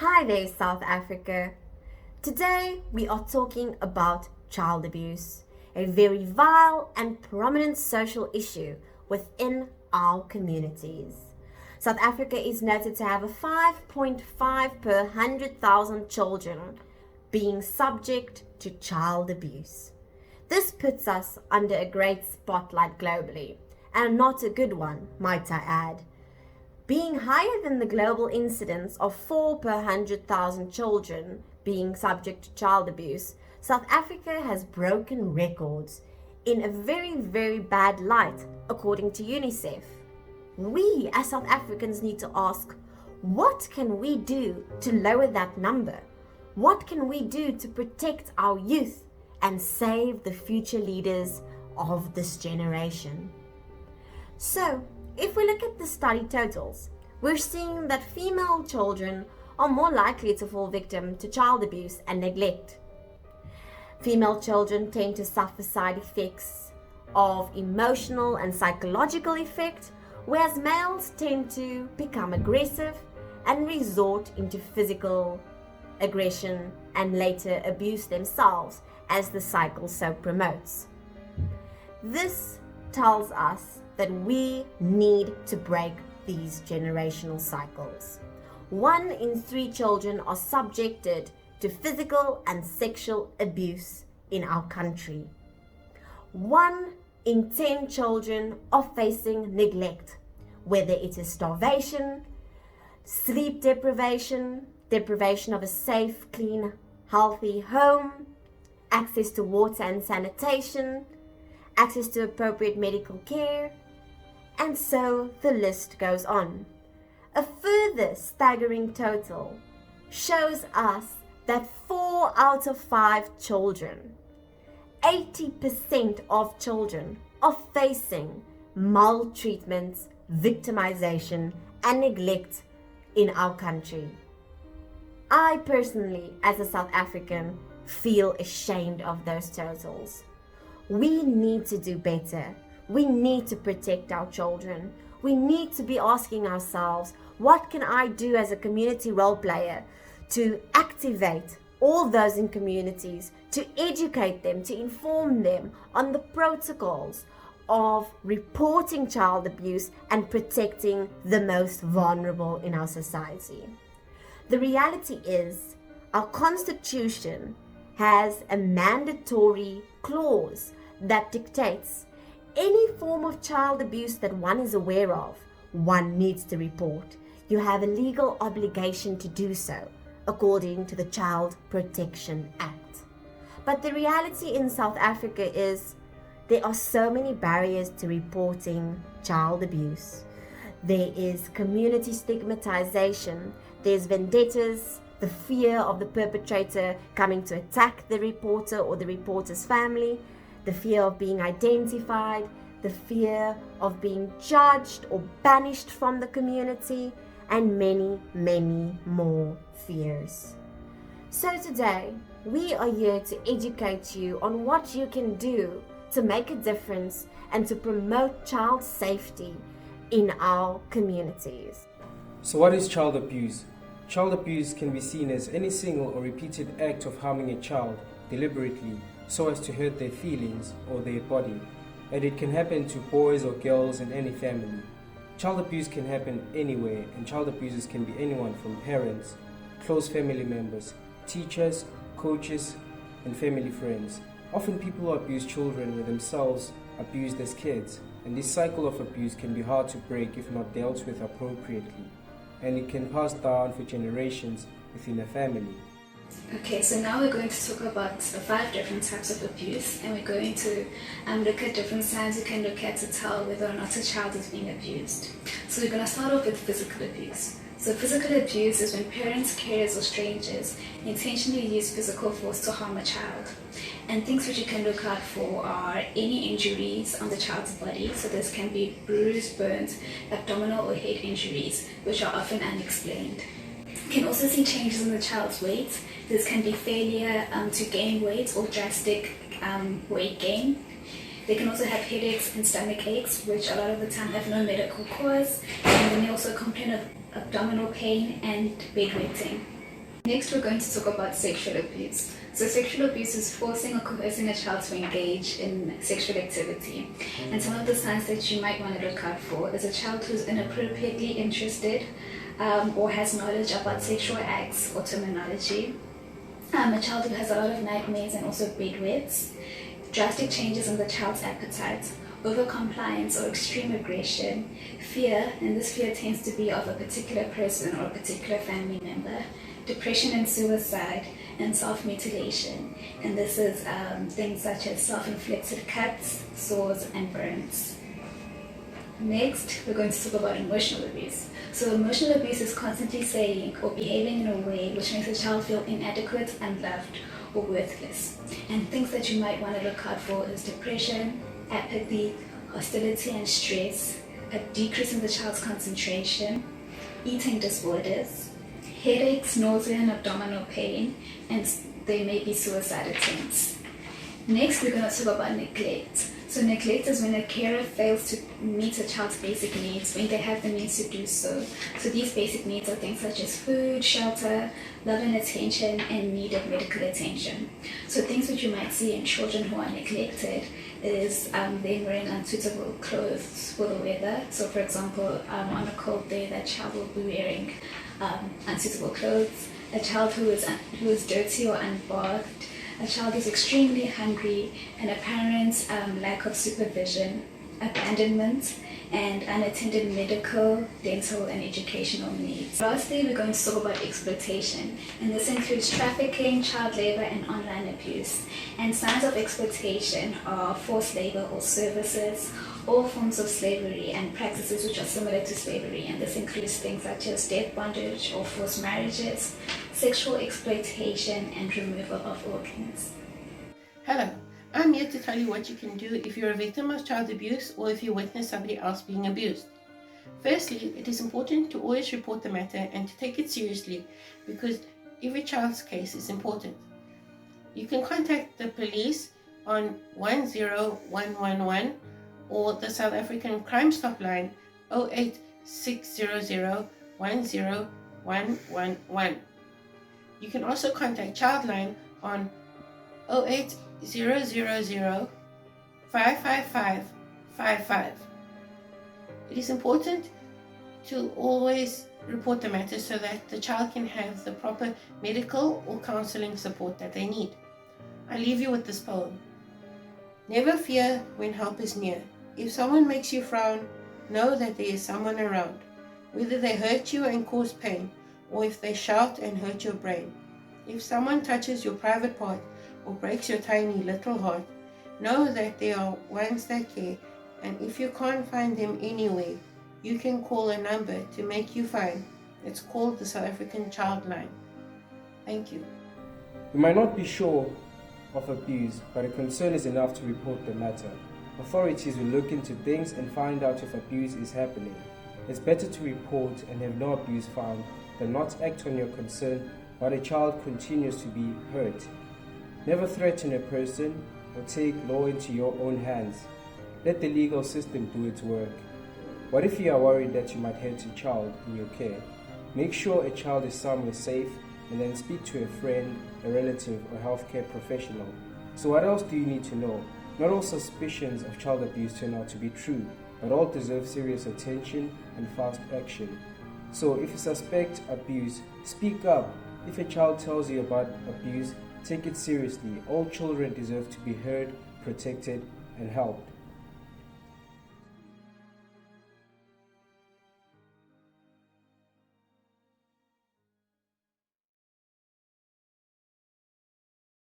Hi there, South Africa. Today we are talking about child abuse, a very vile and prominent social issue within our communities. South Africa is noted to have a 5.5 per 100,000 children being subject to child abuse. This puts us under a great spotlight globally, and not a good one, might I add. Being higher than the global incidence of 4 per 100,000 children being subject to child abuse, South Africa has broken records in a very, very bad light, according to UNICEF. We as South Africans need to ask, what can we do to lower that number? What can we do to protect our youth and save the future leaders of this generation? So, if we look at the study totals, we're seeing that female children are more likely to fall victim to child abuse and neglect. Female children tend to suffer side effects of emotional and psychological effect, whereas males tend to become aggressive and resort into physical aggression and later abuse themselves, as the cycle so promotes. This tells us that we need to break these generational cycles. 1 in 3 children are subjected to physical and sexual abuse in our country. 1 in 10 children are facing neglect, whether it is starvation, sleep deprivation, deprivation of a safe, clean, healthy home, access to water and sanitation, access to appropriate medical care, and so the list goes on. A further staggering total shows us that 4 out of 5 children, 80% of children, are facing maltreatment, victimization, and neglect in our country. I personally, as a South African, feel ashamed of those totals. We need to do better. We need to protect our children. We need to be asking ourselves, what can I do as a community role player to activate all those in communities, to educate them, to inform them on the protocols of reporting child abuse and protecting the most vulnerable in our society. The reality is, our Constitution has a mandatory clause that dictates any form of child abuse that one is aware of, one needs to report. You have a legal obligation to do so, according to the Child Protection Act. But the reality in South Africa is there are so many barriers to reporting child abuse. There is community stigmatization, there's vendettas, the fear of the perpetrator coming to attack the reporter or the reporter's family, the fear of being identified, the fear of being judged or banished from the community, and many, many more fears. So today, we are here to educate you on what you can do to make a difference and to promote child safety in our communities. So what is child abuse? Child abuse can be seen as any single or repeated act of harming a child deliberately so as to hurt their feelings or their body, and it can happen to boys or girls in any family. Child abuse can happen anywhere, and child abusers can be anyone from parents, close family members, teachers, coaches, and family friends. Often people who abuse children were themselves abused as kids, and this cycle of abuse can be hard to break if not dealt with appropriately, and it can pass down for generations within a family. Okay, so now we're going to talk about 5 different types of abuse, and we're going to look at different signs you can look at to tell whether or not a child is being abused. So we're going to start off with physical abuse. So physical abuse is when parents, carers, or strangers intentionally use physical force to harm a child. And things which you can look out for are any injuries on the child's body. So this can be bruised, burns, abdominal or head injuries, which are often unexplained. You can also see changes in the child's weight. This can be failure to gain weight or drastic weight gain. They can also have headaches and stomach aches, which a lot of the time have no medical cause. And then they also complain of abdominal pain and bedwetting. Next, we're going to talk about sexual abuse. So sexual abuse is forcing or coercing a child to engage in sexual activity. And some of the signs that you might want to look out for is a child who's inappropriately interested or has knowledge about sexual acts or terminology. A child who has a lot of nightmares and also bedwets. Drastic changes in the child's appetite. Overcompliance or extreme aggression. Fear, and this fear tends to be of a particular person or a particular family member. Depression and suicide, and self-mutilation. And this is things such as self-inflicted cuts, sores, and burns. Next, we're going to talk about emotional abuse. So emotional abuse is constantly saying or behaving in a way which makes a child feel inadequate, unloved, or worthless. And things that you might want to look out for is depression, apathy, hostility and stress, a decrease in the child's concentration, eating disorders, headaches, nausea, and abdominal pain, and there may be suicide attempts. Next, we're going to talk about neglect. So neglect is when a carer fails to meet a child's basic needs when they have the means to do so. So these basic needs are things such as food, shelter, love and attention, and needed medical attention. So things which you might see in children who are neglected is them wearing unsuitable clothes for the weather. So for example, on a cold day, that child will be wearing unsuitable clothes. A child who is dirty or unbathed. A child is extremely hungry, and a parent's lack of supervision, abandonment, and unattended medical, dental, and educational needs. Lastly, we're going to talk about exploitation, and this includes trafficking, child labor, and online abuse. And signs of exploitation are forced labor or services, all forms of slavery, and practices which are similar to slavery, and this includes things such as death bondage or forced marriages, sexual exploitation, and removal of organs. Hello, I'm here to tell you what you can do if you're a victim of child abuse or if you witness somebody else being abused. Firstly, it is important to always report the matter and to take it seriously because every child's case is important. You can contact the police on 10111 or the South African Crime Stop line 08600 10111. You can also contact Childline on 08000 555 55. It is important to always report the matter so that the child can have the proper medical or counseling support that they need. I leave you with this poem. Never fear when help is near. If someone makes you frown, know that there is someone around. Whether they hurt you and cause pain, or if they shout and hurt your brain. If someone touches your private part or breaks your tiny little heart, know that there are ones that care, and if you can't find them anywhere, you can call a number to make you fine. It's called the South African Child Line. Thank you. You might not be sure of abuse, but a concern is enough to report the matter. Authorities will look into things and find out if abuse is happening. It's better to report and have no abuse found than not act on your concern while a child continues to be hurt. Never threaten a person or take law into your own hands. Let the legal system do its work. What if you are worried that you might hurt a child in your care? Make sure a child is somewhere safe and then speak to a friend, a relative, or healthcare professional. So what else do you need to know? Not all suspicions of child abuse turn out to be true, but all deserve serious attention and fast action. So if you suspect abuse, speak up. If a child tells you about abuse, take it seriously. All children deserve to be heard, protected, and helped.